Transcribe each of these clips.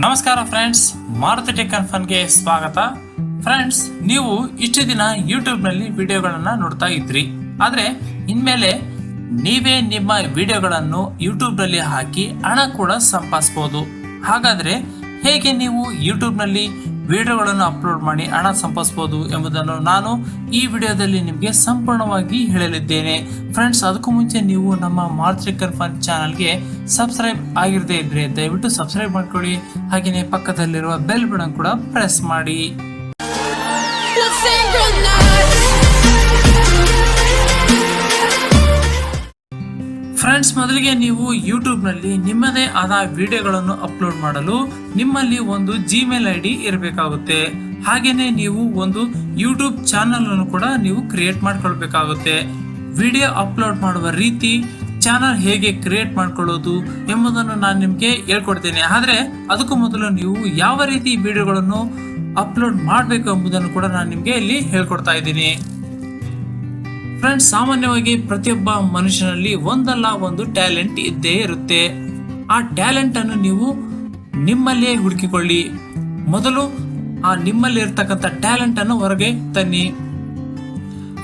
ನಮಸ್ಕಾರ friends, Maruti tech and ಫನ್ಗೆ ಸ್ವಾಗತ. Friends, ನೀವು ಇಷ್ಟು ದಿನ ಯೂಟ್ಯೂಬ್ ನಲ್ಲಿ ವಿಡಿಯೋಗಳನ್ನ ನೋಡ್ತಾ ಇದ್ರಿ. ಆದ್ರೆ ಇನ್ಮೇಲೆ ನೀವೇ ನಿಮ್ಮ ವಿಡಿಯೋಗಳನ್ನು ಯೂಟ್ಯೂಬ್ ನಲ್ಲಿ ಹಾಕಿ ಹಣ ಕೂಡ ಸಂಪಾದಿಸಬಹುದು. ಹಾಗಾದ್ರೆ ಹೇಗೆ ನೀವು ಯೂಟ್ಯೂಬ್ ನಲ್ಲಿ ವಿಡಿಯೋಗಳನ್ನು ಅಪ್ಲೋಡ್ ಮಾಡಿ ಹಣ ಸಂಪಾದಿಸಬಹುದು ಎಂಬುದನ್ನು ನಾನು ಈ ವಿಡಿಯೋದಲ್ಲಿ ನಿಮಗೆ ಸಂಪೂರ್ಣವಾಗಿ ಹೇಳಲಿದ್ದೇನೆ. ಫ್ರೆಂಡ್ಸ್, ಅದಕ್ಕೂ ಮುಂಚೆ ನೀವು ನಮ್ಮ ಮಾರುತಿ ಟೆಕ್ ಅಂಡ್ ಫನ್ ಚಾನಲ್ಗೆ ಸಬ್ಸ್ಕ್ರೈಬ್ ಆಗಿರದೇ ಇದ್ರೆ ದಯವಿಟ್ಟು ಸಬ್ಸ್ಕ್ರೈಬ್ ಮಾಡ್ಕೊಳ್ಳಿ. ಹಾಗೆಯೇ ಪಕ್ಕದಲ್ಲಿರುವ ಬೆಲ್ ಬಟನ್ ಕೂಡ ಪ್ರೆಸ್ ಮಾಡಿ. ಫ್ರೆಂಡ್ಸ್, ಮೊದಲಿಗೆ ನೀವು ಯೂಟ್ಯೂಬ್ ನಲ್ಲಿ ನಿಮ್ಮದೇ ಆದ ವಿಡಿಯೋಗಳನ್ನು ಅಪ್ಲೋಡ್ ಮಾಡಲು ನಿಮ್ಮಲ್ಲಿ ಒಂದು ಜಿಮೇಲ್ ಐಡಿ ಇರಬೇಕಾಗುತ್ತೆ. ಹಾಗೇನೆ ನೀವು ಒಂದು ಯೂಟ್ಯೂಬ್ ಚಾನಲ್ ಅನ್ನು ಕೂಡ ನೀವು ಕ್ರಿಯೇಟ್ ಮಾಡ್ಕೊಳ್ಬೇಕಾಗುತ್ತೆ. ವಿಡಿಯೋ ಅಪ್ಲೋಡ್ ಮಾಡುವ ರೀತಿ, ಚಾನಲ್ ಹೇಗೆ ಕ್ರಿಯೇಟ್ ಮಾಡ್ಕೊಳ್ಳೋದು ಎಂಬುದನ್ನು ನಾನು ನಿಮ್ಗೆ ಹೇಳ್ಕೊಡ್ತೇನೆ. ಆದ್ರೆ ಅದಕ್ಕೂ ಮೊದಲು ನೀವು ಯಾವ ರೀತಿ ವಿಡಿಯೋಗಳನ್ನು ಅಪ್ಲೋಡ್ ಮಾಡಬೇಕು ಎಂಬುದನ್ನು ಕೂಡ ನಾನು ನಿಮ್ಗೆ ಇಲ್ಲಿ ಹೇಳ್ಕೊಡ್ತಾ ಇದ್ದೀನಿ. ಫ್ರೆಂಡ್ಸ್, ಸಾಮಾನ್ಯವಾಗಿ ಪ್ರತಿಯೊಬ್ಬ ಮನುಷ್ಯನಲ್ಲಿ ಒಂದಲ್ಲ ಒಂದು ಟ್ಯಾಲೆಂಟ್ ಇದ್ದೇ ಇರುತ್ತೆ. ಆ ಟ್ಯಾಲೆಂಟ್ ಅನ್ನು ನೀವು ನಿಮ್ಮಲ್ಲೇ ಹುಡುಕಿಕೊಳ್ಳಿ. ಮೊದಲು ಆ ನಿಮ್ಮಲ್ಲಿ ಇರ್ತಕ್ಕಂಥ ಟ್ಯಾಲೆಂಟ್ ಅನ್ನು ಹೊರಗೆ ತನ್ನಿ.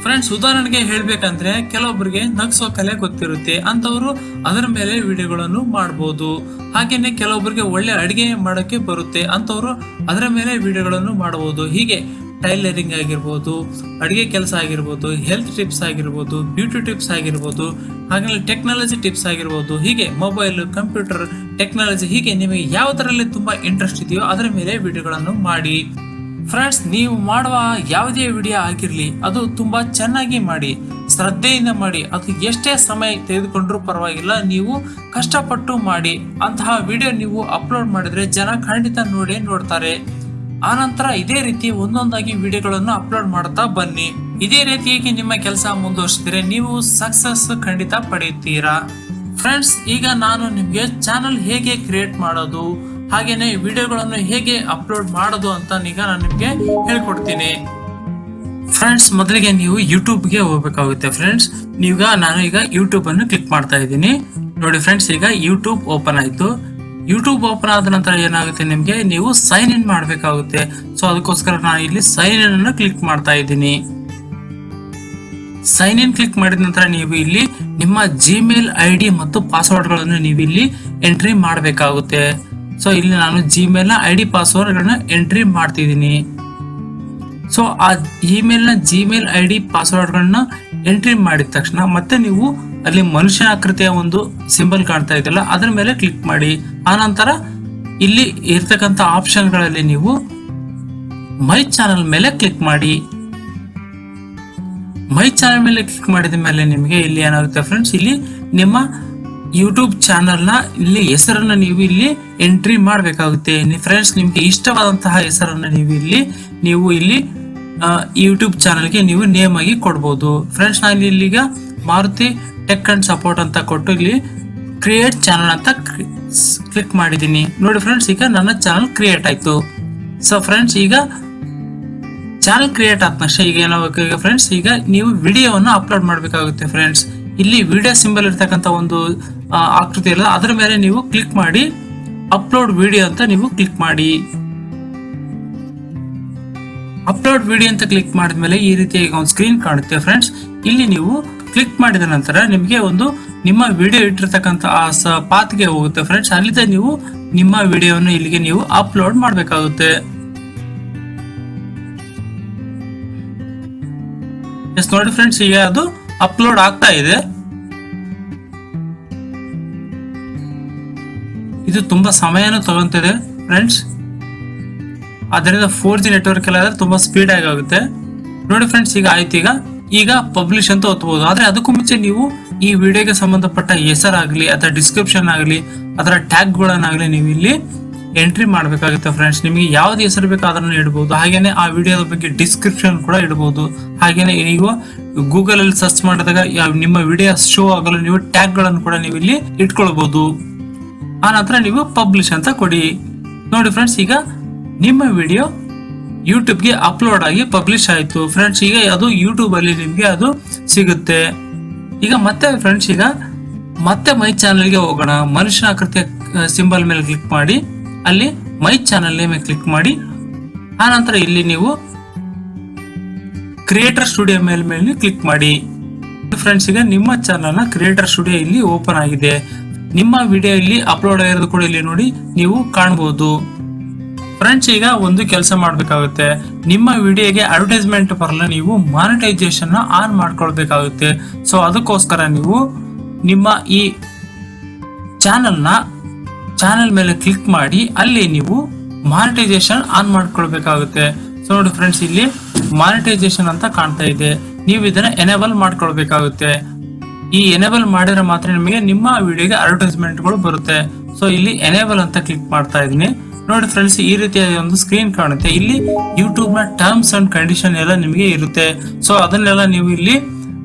ಫ್ರೆಂಡ್ಸ್, ಉದಾಹರಣೆಗೆ ಹೇಳ್ಬೇಕಂದ್ರೆ ಕೆಲವೊಬ್ಬರಿಗೆ ನಗಿಸೋ ಕಲೆ ಗೊತ್ತಿರುತ್ತೆ, ಅಂತವರು ಅದರ ಮೇಲೆ ವಿಡಿಯೋಗಳನ್ನು ಮಾಡಬಹುದು. ಹಾಗೇನೆ ಕೆಲವೊಬ್ಬರಿಗೆ ಒಳ್ಳೆ ಅಡಿಗೆ ಮಾಡೋಕೆ ಬರುತ್ತೆ, ಅಂತವರು ಅದರ ಮೇಲೆ ವಿಡಿಯೋಗಳನ್ನು ಮಾಡಬಹುದು. ಹೀಗೆ ಟೈಲರಿಂಗ್ ಆಗಿರ್ಬೋದು, ಅಡಿಗೆ ಕೆಲಸ ಆಗಿರ್ಬೋದು, ಹೆಲ್ತ್ ಟಿಪ್ಸ್ ಆಗಿರ್ಬೋದು, ಬ್ಯೂಟಿ ಟಿಪ್ಸ್ ಆಗಿರ್ಬೋದು, ಹಾಗೆ ಟೆಕ್ನಾಲಜಿ ಟಿಪ್ಸ್ ಆಗಿರ್ಬೋದು, ಹೀಗೆ ಮೊಬೈಲ್, ಕಂಪ್ಯೂಟರ್ ಟೆಕ್ನಾಲಜಿ, ಹೀಗೆ ನಿಮಗೆ ಯಾವುದರಲ್ಲಿ ತುಂಬಾ ಇಂಟ್ರೆಸ್ಟ್ ಇದೆಯೋ ಅದರ ಮೇಲೆ ವಿಡಿಯೋಗಳನ್ನು ಮಾಡಿ. ಫ್ರೆಂಡ್ಸ್, ನೀವು ಮಾಡುವ ಯಾವುದೇ ವಿಡಿಯೋ ಆಗಿರ್ಲಿ, ಅದು ತುಂಬಾ ಚೆನ್ನಾಗಿ ಮಾಡಿ, ಶ್ರದ್ಧೆಯಿಂದ ಮಾಡಿ. ಅದು ಎಷ್ಟೇ ಸಮಯ ತೆಗೆದುಕೊಂಡ್ರೂ ಪರವಾಗಿಲ್ಲ, ನೀವು ಕಷ್ಟಪಟ್ಟು ಮಾಡಿ. ಅಂತಹ ವಿಡಿಯೋ ನೀವು ಅಪ್ಲೋಡ್ ಮಾಡಿದ್ರೆ ಜನ ಖಂಡಿತ ನೋಡ್ತಾರೆ. ಆನಂತರ ಇದೇ ರೀತಿ ಒಂದೊಂದಾಗಿ ವಿಡಿಯೋಗಳನ್ನು ಅಪ್ಲೋಡ್ ಮಾಡ್ತಾ ಬನ್ನಿ. ಇದೇ ರೀತಿಯಾಗಿ ನಿಮ್ಮ ಕೆಲಸ ಮುಂದುವರಿಸಿದ್ರೆ ನೀವು ಸಕ್ಸಸ್ ಖಂಡಿತ ಪಡೆಯುತ್ತೀರಾ. ಫ್ರೆಂಡ್ಸ್, ಈಗ ನಾನು ನಿಮ್ಗೆ ಚಾನಲ್ ಹೇಗೆ ಕ್ರಿಯೇಟ್ ಮಾಡೋದು, ಹಾಗೇನೆ ವಿಡಿಯೋಗಳನ್ನು ಹೇಗೆ ಅಪ್ಲೋಡ್ ಮಾಡೋದು ಅಂತ ಈಗ ನಾನು ನಿಮ್ಗೆ ಹೇಳ್ಕೊಡ್ತೀನಿ. ಫ್ರೆಂಡ್ಸ್, ಮೊದಲಿಗೆ ನೀವು ಯೂಟ್ಯೂಬ್ಗೆ ಹೋಗ್ಬೇಕಾಗುತ್ತೆ. ಫ್ರೆಂಡ್ಸ್, ನಾನು ಈಗ ಯೂಟ್ಯೂಬ್ ಅನ್ನು ಕ್ಲಿಕ್ ಮಾಡ್ತಾ ಇದ್ದೀನಿ. ನೋಡಿ ಫ್ರೆಂಡ್ಸ್, ಈಗ ಯೂಟ್ಯೂಬ್ ಓಪನ್ ಆಯ್ತು. ಯೂಟ್ಯೂಬ್ ಓಪನ್ ಆದ ನಂತರ ಏನಾಗುತ್ತೆ, ನಿಮ್ಗೆ ನೀವು ಸೈನ್ ಇನ್ ಮಾಡ್ಬೇಕಾಗುತ್ತೆ. ಸೊ ಅದಕ್ಕೋಸ್ಕರ ನಾನು ಇಲ್ಲಿ ಸೈನ್ ಇನ್ ಅನ್ನು ಕ್ಲಿಕ್ ಮಾಡ್ತಾ ಇದ್ದೀನಿ. ಸೈನ್ ಇನ್ ಕ್ಲಿಕ್ ಮಾಡಿದ ನಂತರ ನೀವು ಇಲ್ಲಿ ನಿಮ್ಮ ಜಿಮೇಲ್ ಐಡಿ ಮತ್ತು ಪಾಸ್ವರ್ಡ್ ಗಳನ್ನು ನೀವು ಇಲ್ಲಿ ಎಂಟ್ರಿ ಮಾಡಬೇಕಾಗುತ್ತೆ. ಸೊ ಇಲ್ಲಿ ನಾನು ಜಿಮೇಲ್ ನ ಐಡಿ ಪಾಸ್ವರ್ಡ್ ಗಳನ್ನ ಎಂಟ್ರಿ ಮಾಡ್ತಿದ್ದೀನಿ. ಸೊ ಆ ಇಮೇಲ್ ನ ಜಿಮೇಲ್ ಐಡಿ ಪಾಸ್ವರ್ಡ್ ಗಳನ್ನ ಎಂಟ್ರಿ ಮಾಡಿದ ತಕ್ಷಣ ಮತ್ತೆ ನೀವು ಅಲ್ಲಿ ಮನುಷ್ಯನ ಆಕೃತಿಯ ಒಂದು ಸಿಂಬಲ್ ಕಾಣ್ತಾ ಇದೆಯಲ್ಲ, ಅದರ ಮೇಲೆ ಕ್ಲಿಕ್ ಮಾಡಿ. ಆನಂತರ ಇಲ್ಲಿ ಇರ್ತಕ್ಕಂಥ ಆಪ್ಷನ್ ಗಳಲ್ಲಿ ನೀವು ಮೈ ಚಾನಲ್ ಮೇಲೆ ಕ್ಲಿಕ್ ಮಾಡಿ. ಮೈ ಚಾನಲ್ ಮೇಲೆ ಕ್ಲಿಕ್ ಮಾಡಿದ ಮೇಲೆ ನಿಮಗೆ ಇಲ್ಲಿ ಏನಾಗುತ್ತೆ ಫ್ರೆಂಡ್ಸ್, ಇಲ್ಲಿ ನಿಮ್ಮ ಯೂಟ್ಯೂಬ್ ಚಾನಲ್ ನ ಇಲ್ಲಿ ಹೆಸರನ್ನ ನೀವು ಇಲ್ಲಿ ಎಂಟ್ರಿ ಮಾಡಬೇಕಾಗುತ್ತೆ. ಫ್ರೆಂಡ್ಸ್, ನಿಮ್ಗೆ ಇಷ್ಟವಾದಂತಹ ಹೆಸರನ್ನ ನೀವು ಇಲ್ಲಿ ಯೂಟ್ಯೂಬ್ ಚಾನಲ್ಗೆ ನೀವು ನೇಮ್ ಆಗಿ ಕೊಡ್ಬೋದು. ಫ್ರೆಂಡ್ಸ್, ನಾನು ಇಲ್ಲಿಗ ಮಾರುತಿ ಟೆಕ್ ಅಂಡ್ ಸಪೋರ್ಟ್ ಅಂತ ಕೊಟ್ಟು ಇಲ್ಲಿ ಕ್ರಿಯೇಟ್ ಚಾನಲ್ ಅಂತ ಕ್ಲಿಕ್ ಮಾಡಿದ್ದೀನಿ. ನೋಡಿ ಫ್ರೆಂಡ್ಸ್, ಈಗ ನನ್ನ ಚಾನಲ್ ಕ್ರಿಯೇಟ್ ಆಯ್ತು. ಸೊ ಫ್ರೆಂಡ್ಸ್, ಈಗ ಚಾನಲ್ ಕ್ರಿಯೇಟ್ ಆದ ತಕ್ಷಣ ಈಗ ಏನಾಗಬೇಕು ಫ್ರೆಂಡ್ಸ್, ಈಗ ನೀವು ವಿಡಿಯೋವನ್ನು ಅಪ್ಲೋಡ್ ಮಾಡಬೇಕಾಗುತ್ತೆ. ಫ್ರೆಂಡ್ಸ್, ಇಲ್ಲಿ ವಿಡಿಯೋ ಸಿಂಬಲ್ ಇರ್ತಕ್ಕಂಥ ಒಂದು ಆಕೃತಿ ಇರಲ್ಲ, ಅದರ ಮೇಲೆ ನೀವು ಕ್ಲಿಕ್ ಮಾಡಿ ಅಪ್ಲೋಡ್ ವಿಡಿಯೋ ಅಂತ ನೀವು ಕ್ಲಿಕ್ ಮಾಡಿ. ಅಪ್ಲೋಡ್ ವಿಡಿಯೋ ಅಂತ ಕ್ಲಿಕ್ ಮಾಡಿದ್ಮೇಲೆ ಈ ರೀತಿಯಾಗಿ ಒಂದು ಸ್ಕ್ರೀನ್ ಕಾಣುತ್ತೆ. ಫ್ರೆಂಡ್ಸ್, ಇಲ್ಲಿ ನೀವು ಕ್ಲಿಕ್ ಮಾಡಿದ ನಂತರ ನಿಮಗೆ ಒಂದು ನಿಮ್ಮ ವಿಡಿಯೋ ಇಟ್ಟಿರ್ತಕ್ಕಂಥ ಪಾತ್ಗೆ ಹೋಗುತ್ತೆ. ಫ್ರೆಂಡ್ಸ್, ಅಲ್ಲಿಂದ ನೀವು ನಿಮ್ಮ ವಿಡಿಯೋವನ್ನು ಇಲ್ಲಿಗೆ ನೀವು ಅಪ್ಲೋಡ್ ಮಾಡಬೇಕಾಗುತ್ತೆ. ನೋಡಿ ಫ್ರೆಂಡ್ಸ್, ಈಗ ಅದು ಅಪ್ಲೋಡ್ ಆಗ್ತಾ ಇದೆ. ಇದು ತುಂಬಾ ಸಮಯನೂ ತಗೊಂತಿದೆ ಫ್ರೆಂಡ್ಸ್, ಅದರಿಂದ 4G ನೆಟ್ವರ್ಕ್ ಎಲ್ಲ ತುಂಬಾ ಸ್ಪೀಡ್ ಆಗುತ್ತೆ. ನೋಡಿ ಫ್ರೆಂಡ್ಸ್, ಈಗ ಆಯ್ತು. ಈಗ ಪಬ್ಲಿಷ್ ಅಂತ ಒತ್ತಬಹುದು. ಆದ್ರೆ ಅದಕ್ಕೂ ಮುಂಚೆ ನೀವು ಈ ವಿಡಿಯೋಗೆ ಸಂಬಂಧಪಟ್ಟ ಹೆಸರಾಗ್ಲಿ ಅಥವಾ ಡಿಸ್ಕ್ರಿಪ್ಷನ್ ಆಗಲಿ ಅದರ ಟ್ಯಾಗ್ ಗಳನ್ನಾಗ್ಲಿ ನೀವು ಇಲ್ಲಿ ಎಂಟ್ರಿ ಮಾಡಬೇಕಾಗುತ್ತೆ. ಫ್ರೆಂಡ್ಸ್, ನಿಮಗೆ ಯಾವ್ದು ಹೆಸರು ಬೇಕೋ ಅದನ್ನು ಇಡಬಹುದು. ಹಾಗೇನೆ ಆ ವಿಡಿಯೋದ ಬಗ್ಗೆ ಡಿಸ್ಕ್ರಿಪ್ಷನ್ ಕೂಡ ಇಡಬಹುದು. ಹಾಗೇನೆ ನೀವು ಗೂಗಲ್ ಅಲ್ಲಿ ಸರ್ಚ್ ಮಾಡಿದಾಗ ನಿಮ್ಮ ವಿಡಿಯೋ ಶೋ ಆಗಲು ನೀವು ಟ್ಯಾಗ್ ಗಳನ್ನು ಕೂಡ ನೀವು ಇಲ್ಲಿ ಇಟ್ಕೊಳ್ಬಹುದು. ಆ ನಂತರ ನೀವು ಪಬ್ಲಿಷ್ ಅಂತ ಕೊಡಿ. ನೋಡಿ ಫ್ರೆಂಡ್ಸ್, ಈಗ ನಿಮ್ಮ ವಿಡಿಯೋ ಯೂಟ್ಯೂಬ್ಗೆ ಅಪ್ಲೋಡ್ ಆಗಿ ಪಬ್ಲಿಷ್ ಆಯ್ತು. ಫ್ರೆಂಡ್ಸ್, ಈಗ ಅದು ಯೂಟ್ಯೂಬ್ ಅಲ್ಲಿ ನಿಮ್ಗೆ ಅದು ಸಿಗುತ್ತೆ. ಈಗ ಮತ್ತೆ ಫ್ರೆಂಡ್ಸ್, ಈಗ ಮತ್ತೆ ಮೈ ಚಾನಲ್ಗೆ ಹೋಗೋಣ. ಮನುಷ್ಯನ ಆಕೃತಿಯ ಸಿಂಬಲ್ ಮೇಲೆ ಕ್ಲಿಕ್ ಮಾಡಿ ಅಲ್ಲಿ ಮೈ ಚಾನಲ್ ನೇಮ್ ಕ್ಲಿಕ್ ಮಾಡಿ ಆನಂತರ ಇಲ್ಲಿ ನೀವು ಕ್ರಿಯೇಟರ್ ಸ್ಟುಡಿಯೋ ಮೇಲೆ ಕ್ಲಿಕ್ ಮಾಡಿ. ಫ್ರೆಂಡ್ಸ್, ಈಗ ನಿಮ್ಮ ಚಾನಲ್ ನ ಕ್ರಿಯೇಟರ್ ಸ್ಟುಡಿಯೋ ಇಲ್ಲಿ ಓಪನ್ ಆಗಿದೆ. ನಿಮ್ಮ ವಿಡಿಯೋ ಇಲ್ಲಿ ಅಪ್ಲೋಡ್ ಆಗಿರೋದು ಕೂಡ ಇಲ್ಲಿ ನೋಡಿ ನೀವು ಕಾಣಬಹುದು. ಫ್ರೆಂಡ್ಸ್, ಈಗ ಒಂದು ಕೆಲಸ ಮಾಡಬೇಕಾಗುತ್ತೆ. ನಿಮ್ಮ ವಿಡಿಯೋಗೆ ಅಡ್ವರ್ಟೈಸ್ಮೆಂಟ್ ಬರಲ್ಲ, ನೀವು ಮಾನಿಟೈಸೇಷನ್ ಆನ್ ಮಾಡ್ಕೊಳ್ಬೇಕಾಗುತ್ತೆ. ಸೊ ಅದಕ್ಕೋಸ್ಕರ ನೀವು ನಿಮ್ಮ ಈ ಚಾನಲ್ ಮೇಲೆ ಕ್ಲಿಕ್ ಮಾಡಿ ಅಲ್ಲಿ ನೀವು ಮಾನಿಟೈಸೇಷನ್ ಆನ್ ಮಾಡ್ಕೊಳ್ಬೇಕಾಗುತ್ತೆ. ಸೊ ನೋಡಿ ಫ್ರೆಂಡ್ಸ್, ಇಲ್ಲಿ ಮಾನಿಟೈಸೇಷನ್ ಅಂತ ಕಾಣ್ತಾ ಇದೆ. ನೀವು ಇದನ್ನ ಎನೇಬಲ್ ಮಾಡ್ಕೊಳ್ಬೇಕಾಗುತ್ತೆ. ಈ ಎನೇಬಲ್ ಮಾಡಿದ್ರೆ ಮಾತ್ರ ನಿಮಗೆ ನಿಮ್ಮ ವಿಡಿಯೋಗೆ ಅಡ್ವರ್ಟೈಸ್ಮೆಂಟ್ಗಳು ಬರುತ್ತೆ. ಸೊ ಇಲ್ಲಿ ಎನೇಬಲ್ ಅಂತ ಕ್ಲಿಕ್ ಮಾಡ್ತಾ ಇದೀನಿ. ನೋಡಿ ಫ್ರೆಂಡ್ಸ್, ಈ ರೀತಿಯ ಒಂದು ಸ್ಕ್ರೀನ್ ಕಾಣುತ್ತೆ. ಇಲ್ಲಿ ಯೂಟ್ಯೂಬ್ ನ ಟರ್ಮ್ಸ್ ಅಂಡ್ ಕಂಡೀಷನ್ ಎಲ್ಲ ನಿಮಗೆ ಇರುತ್ತೆ. ಸೊ ಅದನ್ನೆಲ್ಲ ನೀವು ಇಲ್ಲಿ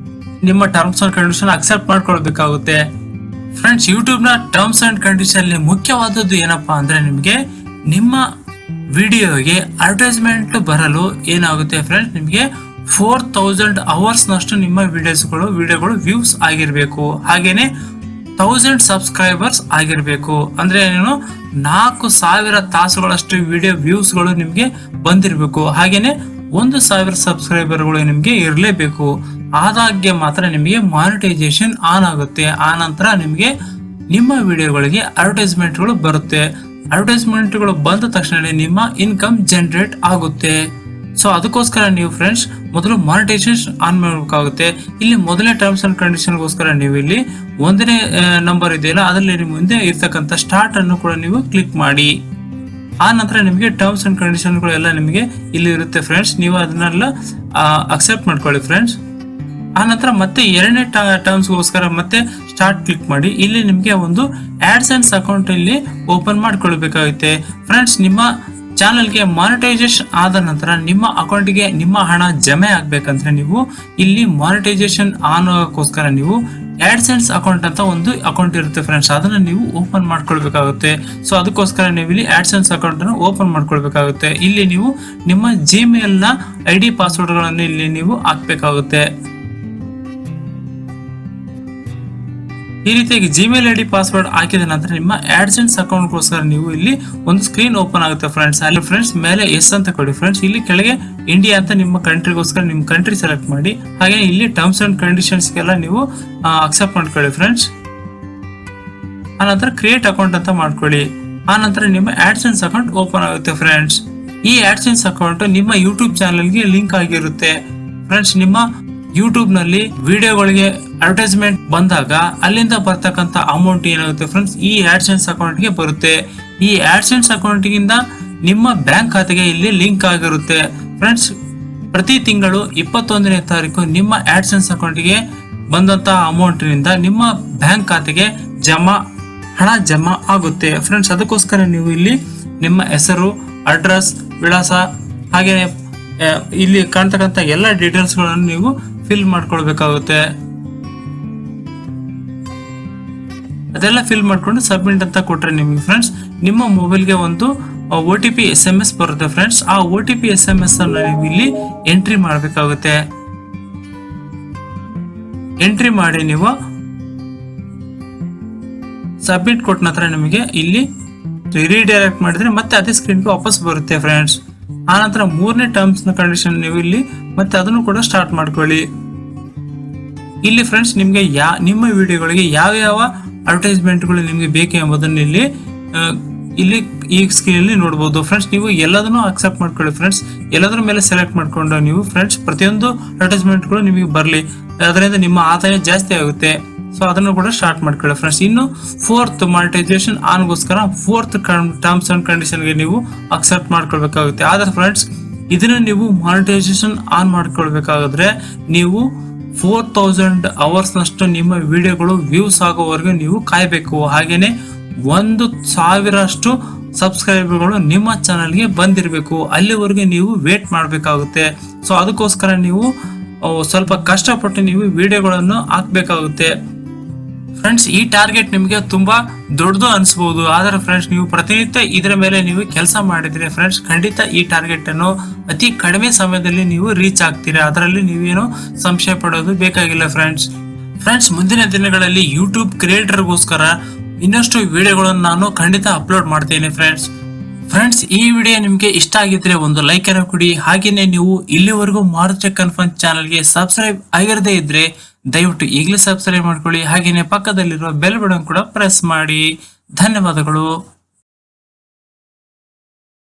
ನಿಮ್ಮ ಟರ್ಮ್ಸ್ ಅಂಡ್ ಕಂಡೀಷನ್ ಅಕ್ಸೆಪ್ಟ್ ಮಾಡ್ಕೊಳ್ಬೇಕಾಗುತ್ತೆ. ಫ್ರೆಂಡ್ಸ್, ಯೂಟ್ಯೂಬ್ ನ ಟರ್ಮ್ಸ್ ಅಂಡ್ ಕಂಡೀಷನ್ ಮುಖ್ಯವಾದದ್ದು ಏನಪ್ಪಾ ಅಂದ್ರೆ ನಿಮಗೆ ನಿಮ್ಮ ವಿಡಿಯೋಗೆ ಅಡ್ವರ್ಟೈಸ್ಮೆಂಟ್ ಬರಲು ಏನಾಗುತ್ತೆ ಫ್ರೆಂಡ್ಸ್, ನಿಮಗೆ 4000 ಅವರ್ಸ್ ನಷ್ಟು ನಿಮ್ಮ ವಿಡಿಯೋಗಳು ವ್ಯೂಸ್ ಆಗಿರ್ಬೇಕು. ಹಾಗೇನೆ 1000 ಸಬ್ಸ್ಕ್ರೈಬರ್ಸ್ ಆಗಿರ್ಬೇಕು. ಅಂದ್ರೆ ಏನು, 4000 ತಾಸುಗಳಷ್ಟು ವಿಡಿಯೋ ವ್ಯೂಸ್ ಗಳು ನಿಮ್ಗೆ ಬಂದಿರಬೇಕು. ಹಾಗೇನೆ 1000 ಸಬ್ಸ್ಕ್ರೈಬರ್ಗಳು ನಿಮ್ಗೆ ಇರಲೇಬೇಕು. ಆದಾಗ್ಯ ಮಾತ್ರ ನಿಮಗೆ ಮಾನಿಟೈಸೇಷನ್ ಆನ್ ಆಗುತ್ತೆ. ಆ ನಂತರ ನಿಮಗೆ ನಿಮ್ಮ ವಿಡಿಯೋಗಳಿಗೆ ಅಡ್ವರ್ಟೈಸ್ಮೆಂಟ್ಗಳು ಬರುತ್ತೆ. ಅಡ್ವರ್ಟೈಸ್ಮೆಂಟ್ಗಳು ಬಂದ ತಕ್ಷಣ ನಿಮ್ಮ ಇನ್ಕಮ್ ಜನರೇಟ್ ಆಗುತ್ತೆ. ಸೊ ಅದಕ್ಕೋಸ್ಕರ ನೀವು ಫ್ರೆಂಡ್ಸ್ ಮೊದಲು ಮಾನಿಟೈಸೇಷನ್ ಆನ್ ಮಾಡಬೇಕಾಗುತ್ತೆ. ಇಲ್ಲಿ ಮೊದಲನೇ ಟರ್ಮ್ಸ್ ಅಂಡ್ ಕಂಡೀಷನ್ಗೋಸ್ಕರ ನೀವು ಇಲ್ಲಿ 1ನೇ ನಂಬರ್ ಇದೆಯಲ್ಲ ಅದರಲ್ಲಿ ಮುಂದೆ ಇರ್ತಕ್ಕಂಥ ಸ್ಟಾರ್ಟ್ ಅನ್ನು ಕೂಡ ನೀವು ಕ್ಲಿಕ್ ಮಾಡಿ. ಆ ನಂತರ ನಿಮಗೆ ಟರ್ಮ್ಸ್ ಅಂಡ್ ಕಂಡೀಷನ್ಗಳು ಎಲ್ಲ ನಿಮಗೆ ಇಲ್ಲಿ ಇರುತ್ತೆ ಫ್ರೆಂಡ್ಸ್. ನೀವು ಅದನ್ನೆಲ್ಲ ಅಕ್ಸೆಪ್ಟ್ ಮಾಡ್ಕೊಳ್ಳಿ ಫ್ರೆಂಡ್ಸ್. ಆ ನಂತರ ಮತ್ತೆ 2ನೇ ಟರ್ಮ್ಸ್ಗೋಸ್ಕರ ಮತ್ತೆ ಸ್ಟಾರ್ಟ್ ಕ್ಲಿಕ್ ಮಾಡಿ. ಇಲ್ಲಿ ನಿಮಗೆ ಒಂದು ಆಡ್ಸೆನ್ಸ್ ಅಕೌಂಟ್ ಇಲ್ಲಿ ಓಪನ್ ಮಾಡ್ಕೊಳ್ಬೇಕಾಗುತ್ತೆ. ಫ್ರೆಂಡ್ಸ್, ನಿಮ್ಮ ಚಾನಲ್ಗೆ ಮಾನಿಟೈಸೇಷನ್ ಆದ ನಂತರ ನಿಮ್ಮ ಅಕೌಂಟ್ಗೆ ನಿಮ್ಮ ಹಣ ಜಮೆ ಆಗ್ಬೇಕಂದ್ರೆ ನೀವು ಇಲ್ಲಿ ಮಾನಿಟೈಸೇಷನ್ ಆಗೋಕ್ಕೋಸ್ಕರ ನೀವು ಆಡ್ಸೆನ್ಸ್ ಅಕೌಂಟ್ ಅಂತ ಒಂದು ಅಕೌಂಟ್ ಇರುತ್ತೆ ಫ್ರೆಂಡ್ಸ್, ಅದನ್ನ ನೀವು ಓಪನ್ ಮಾಡ್ಕೊಳ್ಬೇಕಾಗುತ್ತೆ. ಸೊ ಅದಕ್ಕೋಸ್ಕರ ನೀವು ಇಲ್ಲಿ ಆಡ್ಸೆನ್ಸ್ ಅಕೌಂಟ್ ಅನ್ನು ಓಪನ್ ಮಾಡ್ಕೊಳ್ಬೇಕಾಗುತ್ತೆ. ಇಲ್ಲಿ ನೀವು ನಿಮ್ಮ ಜಿಮೇಲ್ ನ ID ಪಾಸ್ವರ್ಡ್ ಗಳನ್ನು ಇಲ್ಲಿ ನೀವು ಹಾಕ್ಬೇಕಾಗುತ್ತೆ. ಈ ರೀತಿಯಾಗಿ ಜಿಮೇಲ್ ID ಪಾಸ್ವರ್ಡ್ ಹಾಕಿದ ನಂತರ ನಿಮ್ಮ ಆಡ್ಸೆನ್ಸ್ ಅಕೌಂಟ್ ಗೋಸ್ಕರ ನೀವು ಇಲ್ಲಿ ಒಂದು ಸ್ಕ್ರೀನ್ ಓಪನ್ ಆಗುತ್ತೆ ಫ್ರೆಂಡ್ಸ್. ಅಲ್ಲಿ ಫ್ರೆಂಡ್ಸ್ ಮೇಲೆ ಎಸ್ ಅಂತ ಕೊಡಿ ಫ್ರೆಂಡ್ಸ್. ಇಲ್ಲಿ ಕೆಳಗೆ ಇಂಡಿಯಾ ಅಂತ ನಿಮ್ಮ ಕಂಟ್ರಿಗೋಸ್ಕರ ನಿಮ್ಮ ಕಂಟ್ರಿ ಸೆಲೆಕ್ಟ್ ಮಾಡಿ. ಹಾಗೆ ಇಲ್ಲಿ ಟರ್ಮ್ಸ್ ಅಂಡ್ ಕಂಡೀಷನ್ಸ್ ಗೆಲ್ಲ ನೀವು ಅಕ್ಸೆಪ್ಟ್ ಮಾಡ್ಕೊಳ್ಳಿ ಫ್ರೆಂಡ್ಸ್. ಆ ನಂತರ ಕ್ರಿಯೇಟ್ ಅಕೌಂಟ್ ಅಂತ ಮಾಡ್ಕೊಳ್ಳಿ. ಆ ನಂತರ ನಿಮ್ಮ ಆಡ್ಸೆನ್ಸ್ ಅಕೌಂಟ್ ಓಪನ್ ಆಗುತ್ತೆ ಫ್ರೆಂಡ್ಸ್. ಈ ಆಡ್ಸೆನ್ಸ್ ಅಕೌಂಟ್ ನಿಮ್ಮ ಯೂಟ್ಯೂಬ್ ಚಾನಲ್ಗೆ ಲಿಂಕ್ ಆಗಿರುತ್ತೆ ಫ್ರೆಂಡ್ಸ್. ನಿಮ್ಮ ಯೂಟ್ಯೂಬ್ ನಲ್ಲಿ ವಿಡಿಯೋಗಳಿಗೆ ಅಡ್ವರ್ಟೈಸ್ಮೆಂಟ್ ಬಂದಾಗ ಅಲ್ಲಿಂದ ಬರ್ತಕ್ಕಂಥ ಅಮೌಂಟ್ ಏನಾಗುತ್ತೆ ಫ್ರೆಂಡ್ಸ್, ಈ ಆಡ್ಸೆನ್ಸ್ ಅಕೌಂಟ್ ಗೆ ಬರುತ್ತೆ. ಈ ಆಡ್ಸೆನ್ಸ್ ಅಕೌಂಟ್ ಗಿಂದ ನಿಮ್ಮ ಬ್ಯಾಂಕ್ ಖಾತೆಗೆ ಇಲ್ಲಿ ಲಿಂಕ್ ಆಗಿರುತ್ತೆ ಫ್ರೆಂಡ್ಸ್. ಪ್ರತಿ ತಿಂಗಳು 21ನೇ ತಾರೀಕು ನಿಮ್ಮ ಆಡ್ಸೆನ್ಸ್ ಅಕೌಂಟ್ ಗೆ ಬಂದಂತ ಅಮೌಂಟ್ ನಿಂದ ನಿಮ್ಮ ಬ್ಯಾಂಕ್ ಖಾತೆಗೆ ಹಣ ಜಮಾ ಆಗುತ್ತೆ ಫ್ರೆಂಡ್ಸ್. ಅದಕ್ಕೋಸ್ಕರ ನೀವು ಇಲ್ಲಿ ನಿಮ್ಮ ಹೆಸರು, ಅಡ್ರೆಸ್, ವಿಳಾಸ ಹಾಗೆ ಇಲ್ಲಿ ಕಾಣ್ತಕ್ಕಂಥ ಎಲ್ಲ ಡೀಟೇಲ್ಸ್ ಗಳನ್ನು ನೀವು ಫಿಲ್ ಮಾಡ್ಕೊಳ್ಬೇಕಾಗುತ್ತೆ. ಅದೆಲ್ಲ ಫಿಲ್ ಮಾಡ್ಕೊಂಡು ಸಬ್ಮಿಟ್ ಅಂತ ಕೊಟ್ರೆ ನಿಮಗೆ ಫ್ರೆಂಡ್ಸ್ ನಿಮ್ಮ ಮೊಬೈಲ್ಗೆ ಒಂದು OTP SMS ಬರುತ್ತೆ ಫ್ರೆಂಡ್ಸ್. ಆ OTP SMS ಅನ್ನು ನೀವು ಇಲ್ಲಿ ಎಂಟ್ರಿ ಮಾಡಬೇಕಾಗುತ್ತೆ. ಎಂಟ್ರಿ ಮಾಡಿ ನೀವು ಸಬ್ಮಿಟ್ ಕೊಟ್ಟ ನಂತರ ನಿಮಗೆ ಇಲ್ಲಿ ರೀಡೈರೆಕ್ಟ್ ಮಾಡಿದ್ರೆ ಮತ್ತೆ ಅದೇ ಸ್ಕ್ರೀನ್ಗೆ ವಾಪಸ್ ಬರುತ್ತೆ ಫ್ರೆಂಡ್ಸ್. ಆ ನಂತರ 3ನೇ ಟರ್ಮ್ಸ್ ನ ಕಂಡೀಷನ್ ನೀವು ಇಲ್ಲಿ ಮತ್ತೆ ಅದನ್ನು ಕೂಡ ಸ್ಟಾರ್ಟ್ ಮಾಡ್ಕೊಳ್ಳಿ. ಇಲ್ಲಿ ಫ್ರೆಂಡ್ಸ್ ನಿಮ್ಗೆ ನಿಮ್ಮ ವಿಡಿಯೋಗಳಿಗೆ ಯಾವ ಅಡ್ವರ್ಟೈಸ್ಮೆಂಟ್ಗಳು ನಿಮ್ಗೆ ಬೇಕು ಎಂಬುದನ್ನು ಇಲ್ಲಿ ಈ ಸ್ಕ್ರೀನ್ ಅಲ್ಲಿ ನೋಡಬಹುದು ಫ್ರೆಂಡ್ಸ್. ನೀವು ಎಲ್ಲದನ್ನು ಅಕ್ಸೆಪ್ಟ್ ಮಾಡ್ಕೊಳ್ಳಿ ಫ್ರೆಂಡ್ಸ್. ಎಲ್ಲದರ ಮೇಲೆ ಸೆಲೆಕ್ಟ್ ಮಾಡ್ಕೊಂಡು ನೀವು ಫ್ರೆಂಡ್ಸ್ ಪ್ರತಿಯೊಂದು ಅಡ್ವರ್ಟೈಸ್ಮೆಂಟ್ಗಳು ನಿಮಗೆ ಬರಲಿ, ಅದರಿಂದ ನಿಮ್ಮ ಆದಾಯ ಜಾಸ್ತಿ ಆಗುತ್ತೆ. ಸೊ ಅದನ್ನು ಕೂಡ ಸ್ಟಾರ್ಟ್ ಮಾಡ್ಕೊಳ್ಳಿ ಫ್ರೆಂಡ್ಸ್. ಇನ್ನು 4th ಮಾನಿಟೈಸೇಷನ್ ಆನ್ಗೋಸ್ಕರ 4th ಟರ್ಮ್ಸ್ ಅಂಡ್ ಕಂಡೀಷನ್ ಗೆ ನೀವು ಅಕ್ಸೆಪ್ಟ್ ಮಾಡ್ಕೊಳ್ಬೇಕಾಗುತ್ತೆ. ಆದ್ರೆ ಫ್ರೆಂಡ್ಸ್ ಇದನ್ನ ನೀವು ಮಾನಿಟೈಸೇಷನ್ ಆನ್ ಮಾಡ್ಕೊಳ್ಬೇಕಾದ್ರೆ ನೀವು 4000 ಅವರ್ಸ್ ನಷ್ಟು ನಿಮ್ಮ ವಿಡಿಯೋಗಳು ವ್ಯೂಸ್ ಆಗೋವರೆಗೂ ನೀವು ಕಾಯಬೇಕು. ಹಾಗೇನೆ 1000 ಅಷ್ಟು ಸಬ್ಸ್ಕ್ರೈಬರ್ಗಳು ನಿಮ್ಮ ಚಾನಲ್ಗೆ ಬಂದಿರಬೇಕು. ಅಲ್ಲಿವರೆಗೆ ನೀವು ವೇಟ್ ಮಾಡಬೇಕಾಗುತ್ತೆ. ಸೊ ಅದಕ್ಕೋಸ್ಕರ ನೀವು ಸ್ವಲ್ಪ ಕಷ್ಟಪಟ್ಟು ನೀವು ವಿಡಿಯೋಗಳನ್ನು ಹಾಕ್ಬೇಕಾಗುತ್ತೆ ಫ್ರೆಂಡ್ಸ್. ಈ ಟಾರ್ಗೆಟ್ ನಿಮಗೆ ತುಂಬಾ ದೊಡ್ಡದು ಅನ್ಸಬಹುದು, ಆದ್ರೆ ಫ್ರೆಂಡ್ಸ್ ನೀವು ಪ್ರತಿನಿತ್ಯ ಇದರ ಮೇಲೆ ನೀವು ಕೆಲಸ ಮಾಡಿದ್ರೆ ಫ್ರೆಂಡ್ಸ್ ಖಂಡಿತ ಈ ಟಾರ್ಗೆಟ್ ಅನ್ನು ಅತಿ ಕಡಿಮೆ ಸಮಯದಲ್ಲಿ ನೀವು ರೀಚ್ ಆಗ್ತೀರಾ. ಅದರಲ್ಲಿ ನೀವೇನು ಸಂಶಯ ಪಡೋದು ಬೇಕಾಗಿಲ್ಲ ಫ್ರೆಂಡ್ಸ್. ಮುಂದಿನ ದಿನಗಳಲ್ಲಿ ಯೂಟ್ಯೂಬ್ ಕ್ರಿಯೇಟರ್ಗೋಸ್ಕರ ಇನ್ನಷ್ಟು ವಿಡಿಯೋಗಳನ್ನು ನಾನು ಖಂಡಿತ ಅಪ್ಲೋಡ್ ಮಾಡ್ತೇನೆ ಫ್ರೆಂಡ್ಸ್, ಈ ವಿಡಿಯೋ ನಿಮ್ಗೆ ಇಷ್ಟ ಆಗಿದ್ರೆ ಒಂದು ಲೈಕ್ ಅನ್ನು ಕೊಡಿ. ಹಾಗೇನೆ ನೀವು ಇಲ್ಲಿವರೆಗೂ ಮಾರುತಿ ಕನ್ಫರ್ಮ್ ಚಾನಲ್ಗೆ ಸಬ್ಸ್ಕ್ರೈಬ್ ಆಗಿರದೇ ಇದ್ರೆ ದಯವಿಟ್ಟು ಈಗಲೇ ಸಬ್ಸ್ಕ್ರೈಬ್ ಮಾಡ್ಕೊಳ್ಳಿ. ಹಾಗೇನೆ ಪಕ್ಕದಲ್ಲಿರುವ ಬೆಲ್ ಬಟನ್ ಕೂಡ ಪ್ರೆಸ್ ಮಾಡಿ. ಧನ್ಯವಾದಗಳು.